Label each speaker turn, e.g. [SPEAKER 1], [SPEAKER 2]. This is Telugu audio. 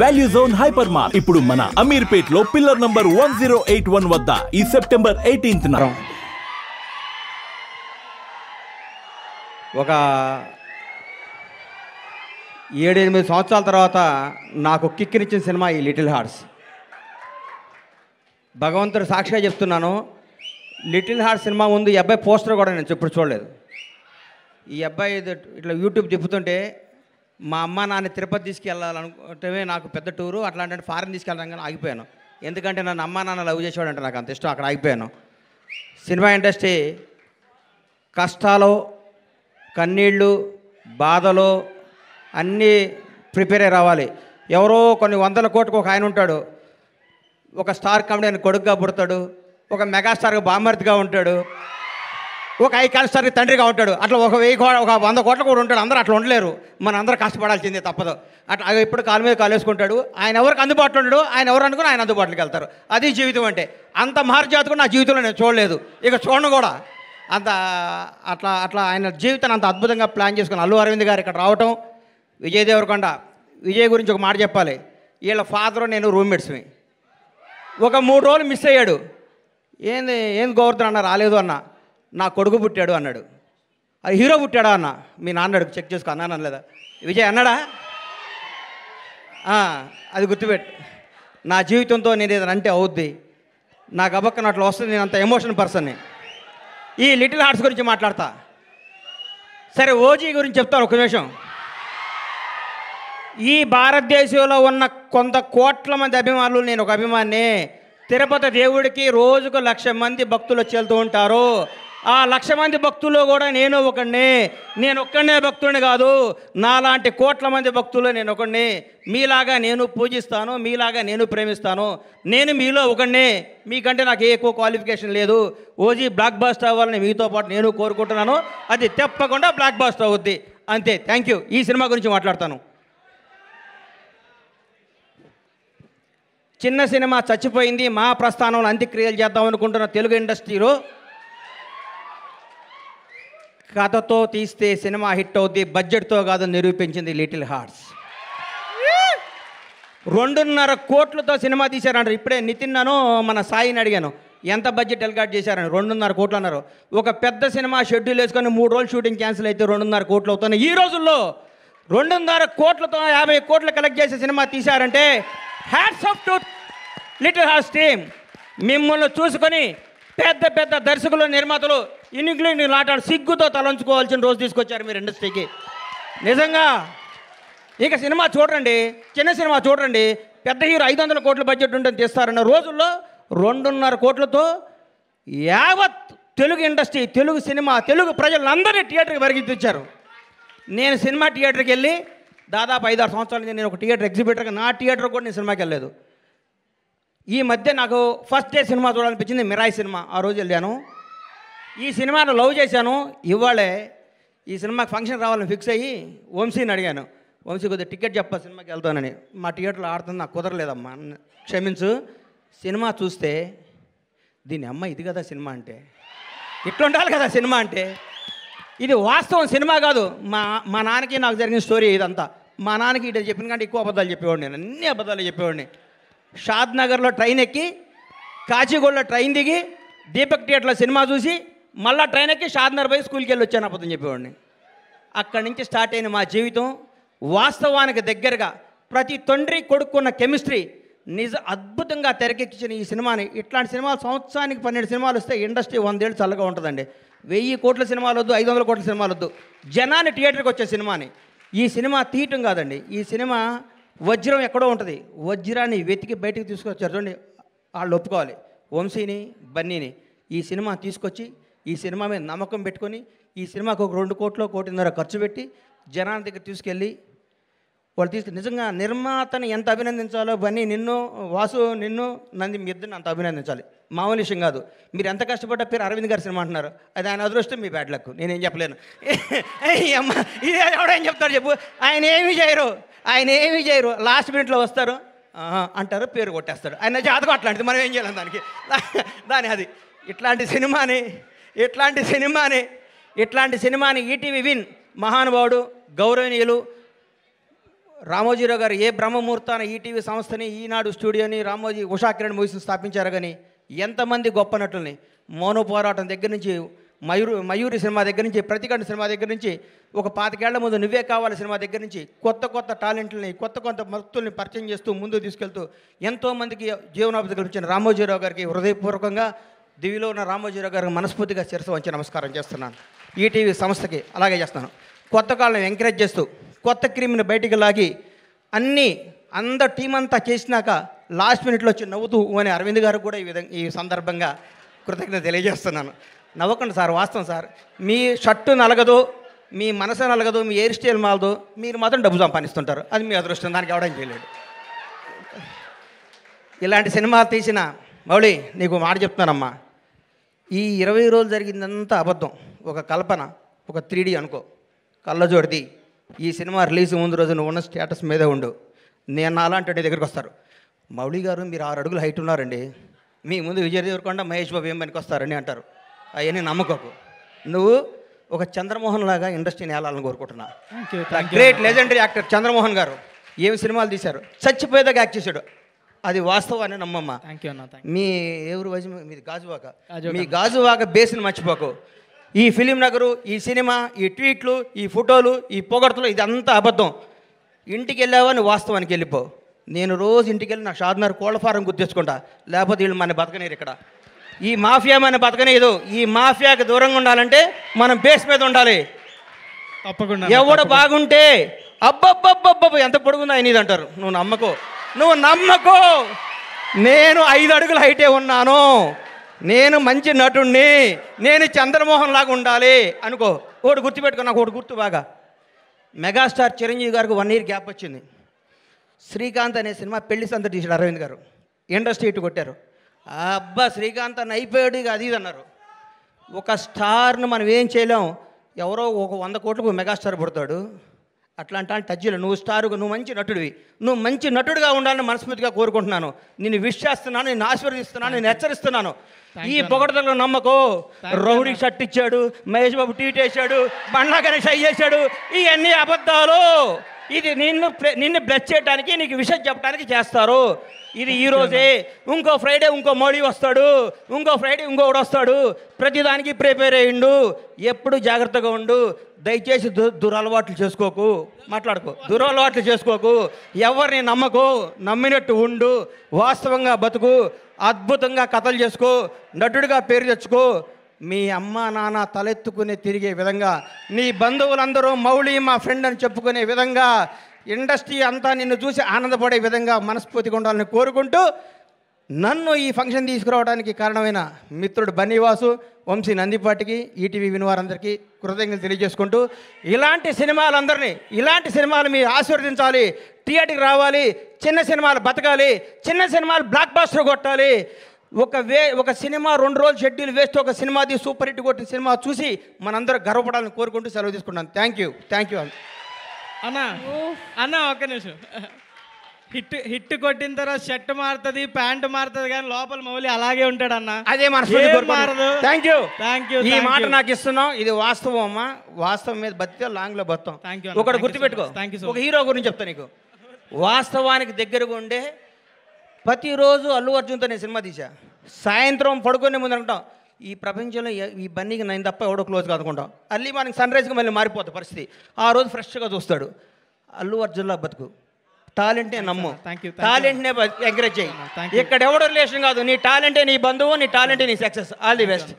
[SPEAKER 1] వాల్యూ జోన్ హైపర్ మార్ట్ ఇప్పుడు మన అమీర్పేట్ లో పిల్లర్ నంబర్ 1081 వద్ద ఈ సెప్టెంబర్ 18న
[SPEAKER 2] ఒక 7-8 సంవత్సరాల తర్వాత నాకు కిక్కినిచ్చిన సినిమా ఈ లిటిల్ హార్ట్స్. భగవంతుడు సాక్షిగా చెప్తున్నాను, లిటిల్ హార్ట్స్ సినిమా ముందు ఈ అబ్బాయి పోస్టర్ కూడా నేను ఇప్పుడు చూడలేదు. ఈ అబ్బాయి ఇట్లా యూట్యూబ్ తిప్పుతుంటే మా అమ్మ నాన్న తిరుపతి తీసుకెళ్ళాలనుకుంటే నాకు పెద్ద టూరు, అట్లాంటి ఫారెన్ తీసుకెళ్ళడం కానీ ఆగిపోయాను. ఎందుకంటే నన్ను అమ్మ నాన్న లవ్ చేసేవాడంటే నాకు అంత ఇష్టం, అక్కడ ఆగిపోయాను. సినిమా ఇండస్ట్రీ కష్టాలు, కన్నీళ్ళు, బాధలు అన్నీ ప్రిపేర్ అయ్యి రావాలి. ఎవరో కొన్ని 100 కోట్లకు ఒక ఆయన ఉంటాడు, ఒక స్టార్ కామెడీని కొడుకుగా పుడతాడు, ఒక మెగాస్టార్గా బామర్తిగా ఉంటాడు, ఒక ఐకాన్ స్టార్కి తండ్రిగా ఉంటాడు. అట్లా ఒక 100 కోట్ల కూడా ఉంటాడు. అందరూ అట్లా ఉండలేరు, మన అందరూ కష్టపడాల్సిందే తప్పదు. అట్లా ఎప్పుడు కాలు మీద కాలు వేసుకుంటాడు. ఆయన ఎవరికి అందుబాటులో ఉంటాడు, ఆయన ఎవరు అనుకుని ఆయన అందుబాటులోకి వెళ్తారు. అది జీవితం అంటే. అంత మహర్జాతకు నా జీవితంలో నేను చూడలేదు, ఇక చూడను కూడా. అంత అట్లా ఆయన జీవితాన్ని అంత అద్భుతంగా ప్లాన్ చేసుకుని అల్లు అరవింద్ గారు ఇక్కడ రావటం. విజయ్ దేవరకొండ, విజయ్ గురించి ఒక మాట చెప్పాలి. వీళ్ళ ఫాదరు నేను రూమ్మేట్స్మి. ఒక 3 రోజులు మిస్ అయ్యాడు. ఏంది గోవర్ధన్ అన్న రాలేదు అన్న, నా కొడుకు పుట్టాడు అన్నాడు. అది హీరో పుట్టాడా అన్న, మీ నాన్న అడుగు చెక్ చేసుకో అన్నాను అనలేదా? విజయ్ అన్నాడా? అది గుర్తుపెట్టు. నా జీవితంతో నేను ఏదైనా అంటే అవుద్ది, నా గబక్కన అట్లా వస్తుంది. నేను అంత ఎమోషన్ పర్సన్ని. ఈ లిటిల్ హార్ట్స్ గురించి మాట్లాడతా. సరే, ఓజీ గురించి చెప్తాను ఒక నిమిషం. ఈ భారతదేశంలో ఉన్న కొంత కోట్ల మంది అభిమానులు, నేను ఒక అభిమాని. తిరుపతి దేవుడికి రోజుకు 1,00,000 మంది భక్తులు వచ్చి వెళ్తూ ఉంటారు. ఆ 1,00,000 మంది భక్తుల్లో కూడా నేను ఒకడిని. నేను ఒక్కడనే భక్తుడిని కాదు, నాలాంటి కోట్ల మంది భక్తులు నేను ఒకడిని. మీలాగా నేను పూజిస్తాను, మీలాగా నేను ప్రేమిస్తాను. నేను మీలో ఒకడిని, మీకంటే నాకు ఏ ఎక్కువ క్వాలిఫికేషన్ లేదు. ఓజీ బ్లాక్ బాస్టర్ అవ్వాలని మీతో పాటు నేను కోరుకుంటున్నాను. అది తప్పకుండా బ్లాక్ బాస్టర్ అవుద్ది, అంతే. Thank you. ఈ సినిమా గురించి మాట్లాడతాను. చిన్న సినిమా చచ్చిపోయింది, మా ప్రస్థానంలో అంత్యక్రియలు చేద్దాం అనుకుంటున్న తెలుగు ఇండస్ట్రీలో కథతో తీస్తే సినిమా హిట్ అవుద్ది, బడ్జెట్తో కాదు నిరూపించింది లిటిల్ హార్ట్స్. 2.5 కోట్లతో సినిమా తీశారంటారు. ఇప్పుడే నితిన్నాను మన సాయిని అడిగాను, ఎంత బడ్జెట్ ఎల్గాట్ చేశారని. 2.5 కోట్లు అన్నారు. ఒక పెద్ద సినిమా షెడ్యూల్ వేసుకొని 3 రోజులు షూటింగ్ క్యాన్సిల్ అయితే 2.5 కోట్లు అవుతున్నాయి. ఈ రోజుల్లో 2.5 కోట్లతో 50 కోట్లు కలెక్ట్ చేసే సినిమా తీశారంటే hats off to little hearts team. మిమ్మల్ని చూసుకొని పెద్ద పెద్ద దర్శకులు, నిర్మాతలు ఇంగ్లీష్ లాటాడు సిగ్గుతో తలంచుకోవాల్సిన రోజు తీసుకొచ్చారు మీరు ఇండస్ట్రీకి. నిజంగా ఇక సినిమా చూడండి, చిన్న సినిమా చూడండి, పెద్ద హీరో 500 కోట్ల బడ్జెట్ ఉంటుంది తీస్తారన్న రోజుల్లో 2.5 కోట్లతో యావత్ తెలుగు ఇండస్ట్రీ, తెలుగు సినిమా, తెలుగు ప్రజలందరినీ థియేటర్కి పరిగెత్తించారు. నేను సినిమా థియేటర్కి వెళ్ళి దాదాపు 5-6 సంవత్సరాల నుంచి నేను ఒక థియేటర్ ఎగ్జిబిటర్గా, నా థియేటర్ కూడా నేను సినిమాకి వెళ్ళలేదు. ఈ మధ్య నాకు ఫస్ట్ డే సినిమా చూడాలనిపించింది, మిరాయి సినిమా. ఆ రోజు వెళ్ళాను. ఈ సినిమాను లవ్ చేశాను. ఇవాళే ఈ సినిమాకి ఫంక్షన్ రావాలని ఫిక్స్ అయ్యి వంశీని అడిగాను, వంశీ కొద్దిగా టికెట్ చెప్పా సినిమాకి వెళ్తానని. మా థియేటర్లో ఆడుతుంది, నాకు కుదరలేదమ్మా, క్షమించు. సినిమా చూస్తే దీని అమ్మ ఇది కదా సినిమా అంటే, ఇట్లా ఉండాలి కదా సినిమా అంటే. ఇది వాస్తవం, సినిమా కాదు. మా నాన్నకి నాకు జరిగిన స్టోరీ ఇదంతా. మా నాన్నకి ఇటు చెప్పిన కంటే ఎక్కువ అబద్ధాలు చెప్పేవాడిని, నేను అన్ని అబద్ధాలు చెప్పేవాడిని. షాద్ నగర్లో ట్రైన్ ఎక్కి, కాచిగూడలో ట్రైన్ దిగి, దీపక్ థియేటర్లో సినిమా చూసి, మళ్ళీ ట్రైన్ ఎక్కి షాద్ నగర్ పోయి స్కూల్కి వెళ్ళి వచ్చాను అబద్ధం చెప్పేవాడిని. అక్కడి నుంచి స్టార్ట్ అయిన మా జీవితం వాస్తవానికి దగ్గరగా ప్రతి తండ్రి కొడుకున్న కెమిస్ట్రీ అద్భుతంగా తెరకెక్కించిన ఈ సినిమాని. ఇట్లాంటి సినిమాలు సంవత్సరానికి 12 సినిమాలు వస్తే ఇండస్ట్రీ 100 ఏళ్ళు చల్లగా ఉంటుందండి. 1000 కోట్ల సినిమాలు వద్దు, 500 కోట్ల సినిమాలు వద్దు, జనాన్ని థియేటర్కి వచ్చే సినిమాని. ఈ సినిమా తీయటం కాదండి, ఈ సినిమా వజ్రం ఎక్కడో ఉంటుంది, వజ్రాన్ని వెతికి బయటికి తీసుకొచ్చారు చూడండి. వాళ్ళు ఒప్పుకోవాలి, వంశీని, బన్నీని. ఈ సినిమా తీసుకొచ్చి ఈ సినిమా మీద నమ్మకం పెట్టుకొని ఈ సినిమాకు ఒక 2 కోట్లు, 1.5 ఖర్చు పెట్టి జనాల దగ్గర తీసుకెళ్ళి వాళ్ళు నిజంగా నిర్మాతని ఎంత అభినందించాలో, బన్నీ నిన్ను, వాసు నిన్ను, నంది మీ ఇద్దరిని అంత అభినందించాలి. మామూలు విషయం కాదు. మీరు ఎంత కష్టపడ్డ పేరు అరవింద్ గారి సినిమా అంటున్నారు, అది ఆయన అదృష్టం, మీ బ్యాడ్ లక్. నేనేం చెప్పలేను. అమ్మ ఇది ఎవడేం చెప్తాడు చెప్పు. ఆయన ఏమీ చేయరు, లాస్ట్ మినిట్లో వస్తారు అంటారు, పేరు కొట్టేస్తాడు. ఆయన జాతకం అట్లాంటిది, మనం ఏం చేయాలి దానికి. అది ఇట్లాంటి సినిమాని ఈటీవీ విన్ మహానుభావుడు, గౌరవనీయులు, రామోజీరావు గారు ఏ బ్రహ్మముహూర్తాన ఈటీవీ సంస్థని, ఈనాడు స్టూడియోని, రామోజీ ఉషా కిరణ్ మూవీస్ని స్థాపించారు. కానీ ఎంతమంది గొప్ప నటుల్ని, మౌన పోరాటం దగ్గర నుంచి, మయూరి సినిమా దగ్గర నుంచి, ప్రతికంఠ సినిమా దగ్గర నుంచి, ఒక 25 ఏళ్ల ముందు నువ్వే కావాలి సినిమా దగ్గర నుంచి కొత్త టాలెంట్లని, కొత్త భక్తుల్ని పరిచయం చేస్తూ ముందుకు తీసుకెళ్తూ ఎంతోమందికి జీవనోపాధి కల్పించిన రామోజీరావు గారికి హృదయపూర్వకంగా దివిలో ఉన్న రామోజీరావు గారికి మనస్ఫూర్తిగా శిరస్సు వంచి నమస్కారం చేస్తున్నాను. ఈటీవీ సంస్థకి అలాగే చేస్తున్నాను. కొత్త కాళ్ళని ఎంకరేజ్ చేస్తూ కొత్త క్రీమ్ని బయటికి లాగి అందరు టీం అంతా చేసినాక లాస్ట్ మినిట్లో వచ్చి నవ్వుతూ అని అరవింద్ గారు కూడా ఈ సందర్భంగా కృతజ్ఞత తెలియజేస్తున్నాను. నవ్వకండి సార్, వాస్తవం సార్. మీ షర్టు నలగదు, మీ మనసు నలగదు, మీ హెయిర్ స్టైల్ మాలదు, మీరు మాత్రం డబ్బు సంపాదిస్తుంటారు. అది మీ అదృష్టం, దానికి ఎవడం చేయలేడు. ఇలాంటి సినిమాలు తీసిన మౌళి నీకు మాట చెప్తున్నానమ్మా, ఈ 20 రోజులు జరిగిందంతా అబద్ధం, ఒక కల్పన, ఒక 3D అనుకో, కళ్ళజోడిది. ఈ సినిమా రిలీజ్ ముందు రోజు నువ్వు ఉన్న స్టేటస్ మీదే ఉండు. నేను అలాంటి నీ దగ్గరికి వస్తారు, మౌళి గారు మీరు 6 అడుగులు హైట్ ఉన్నారండి, మీ ముందు విజయ్ దేవరకొండ, మహేష్ బాబు ఏం పనికి వస్తారని అంటారు. అవన్నీ నమ్మకోకు. నువ్వు ఒక చంద్రమోహన్ లాగా ఇండస్ట్రీని ఏలాలని కోరుకుంటున్నా. గ్రేట్ లెజెండరీ యాక్టర్ చంద్రమోహన్ గారు ఏమి సినిమాలు తీశారు, చచ్చిపోయేదాకా యాక్ట్ చేశాడు. అది వాస్తవాన్ని నమ్మమ్మ. మీ ఎవరు వయసు మీది గాజువాక, మీ గాజువాక బేస్ని మర్చిపోకు. ఈ ఫిలిం నగరు, ఈ సినిమా, ఈ ట్వీట్లు, ఈ ఫోటోలు, ఈ పొగడ్తలు, ఇదంతా అబద్ధం. ఇంటికి వెళ్ళావని వాస్తవానికి వెళ్ళిపో. నేను రోజు ఇంటికి వెళ్ళి నా షాద్నగర్ కోళ్ళ ఫారం గుర్తించుకుంటా, లేకపోతే వీళ్ళు మన బతకనేరు. ఇక్కడ ఈ మాఫియా మన బతకనేదు. ఈ మాఫియాకి దూరంగా ఉండాలంటే మనం బేస్ మీద ఉండాలి.
[SPEAKER 3] తప్పకుండా
[SPEAKER 2] ఎవడు బాగుంటే అబ్బబ్బబ్బబ్బ ఎంత పొడుగుందా ఆయన ఇది అంటారు. నువ్వు నమ్మకో. నేను 5 అడుగుల హైటే ఉన్నాను, నేను మంచి నటుణ్ణి, నేను చంద్రమోహన్ లాగా ఉండాలి అనుకో. ఒకటి గుర్తుపెట్టుకో, నాకు ఒకటి గుర్తు బాగా. మెగాస్టార్ చిరంజీవి గారికి 1 ఇయర్ గ్యాప్ వచ్చింది. శ్రీకాంత్ అనే సినిమా పెళ్లి సంత తీసాడు అరవింద్ గారు, ఇండస్ట్రీ ఇటు కొట్టారు. అబ్బా శ్రీకాంత్ అని అయిపోయాడు, ఇక అది ఇది అన్నారు. ఒక స్టార్ను మనం ఏం చేయలేం. ఎవరో ఒక 100 కోట్లకు మెగాస్టార్ పుడతాడు. అట్లాంటి టచ్లో నువ్వు స్టారుగా, నువ్వు మంచి నటుడివి, నువ్వు మంచి నటుడిగా ఉండాలని మనస్ఫూర్తిగా కోరుకుంటున్నాను. నిన్ను విష్ చేస్తున్నాను, నేను ఆశీర్వదిస్తున్నాను, నేను హెచ్చరిస్తున్నాను. ఈ పొగడతలో నమ్మకో. రౌడీ షర్ట్ ఇచ్చాడు, మహేష్ బాబు ట్వీట్ వేసాడు, బండ్లా గణేష్ చేశాడు, ఇవన్నీ అబద్ధాలు. ఇది నిన్ను బ్లెస్ చేయడానికి, నీకు విషయం చెప్పడానికి చేస్తారు. ఇది ఈరోజే, ఇంకో ఫ్రైడే ఇంకో మోడీ వస్తాడు, ఇంకో ఫ్రైడే ఇంకొకటి వస్తాడు. ప్రతిదానికి ప్రిపేర్ అయ్యిండు. ఎప్పుడు జాగ్రత్తగా ఉండు. దయచేసి దురలవాట్లు చేసుకోకు, దురలవాట్లు చేసుకోకు. ఎవరిని నమ్మకు, నమ్మినట్టు ఉండు, వాస్తవంగా బతుకు, అద్భుతంగా కథలు చేసుకో, నటుడిగా పేరు తెచ్చుకో. మీ అమ్మ నాన్న తలెత్తుకుని తిరిగే విధంగా, నీ బంధువులందరూ మౌళి మా ఫ్రెండ్ అని చెప్పుకునే విధంగా, ఇండస్ట్రీ అంతా నిన్ను చూసి ఆనందపడే విధంగా మనస్ఫూర్తిగా ఉండాలని కోరుకుంటూ, నన్ను ఈ ఫంక్షన్ తీసుకురావడానికి కారణమైన మిత్రుడు బన్నీవాసు, వంశీ నందిపాటికి, ఈటీవీ వినివారందరికీ కృతజ్ఞతలు తెలియజేసుకుంటూ, ఇలాంటి సినిమాలు మీరు ఆశీర్వదించాలి, థియేటర్కి రావాలి, చిన్న సినిమాలు బతకాలి, చిన్న సినిమాలు బ్లాక్ బాస్టర్ కొట్టాలి. ఒక సినిమా 2 రోజులు షెడ్యూల్ వేస్ట్, ఒక సినిమాది సూపర్ హిట్ కొట్టిన సినిమా చూసి మనందరూ గర్వపడాలని కోరుకుంటూ సెలవు తీసుకుంటాను. థ్యాంక్ యూ
[SPEAKER 3] అన్న ఒక్క నిమిషం. హిట్ కొట్టిన తర్వాత షర్ట్ మారుతుంది, ప్యాంటు మారుతుంది, కానీ లోపల మౌలి అలాగే ఉంటాడు అన్న.
[SPEAKER 2] అదే మారదు. Thank you. ఈ మాట నాకు ఇస్తున్నాం. ఇది వాస్తవం అమ్మా. వాస్తవం మీద బతితే లాంగ్లో బతాం. ఒకటి గుర్తుపెట్టుకో. ఒక హీరో గురించి చెప్తా నీకు. వాస్తవానికి దగ్గరగా ఉండే ప్రతిరోజు అల్లు అర్జున్తో నేను సినిమా తీసా. సాయంత్రం పడుకునే ముందు అనుకుంటాం, ఈ ప్రపంచంలో ఈ బన్నీకి నేను తప్ప ఎవడో క్లోజ్ కాదుకుంటాం. అల్లి మనకి సన్ రైజ్కి మళ్ళీ మారిపోతుంది పరిస్థితి. ఆ రోజు ఫ్రెష్గా చూస్తాడు. అల్లు అర్జున్లా బతుకు. టాలెంటే నమ్ము, టాలెంట్నే ఎంకరేజ్ చేయి. ఇక్కడ ఎవడో రిలేషన్ కాదు. నీ టాలెంటే నీ బంధువు, నీ టాలెంటే నీ సక్సెస్. All the best.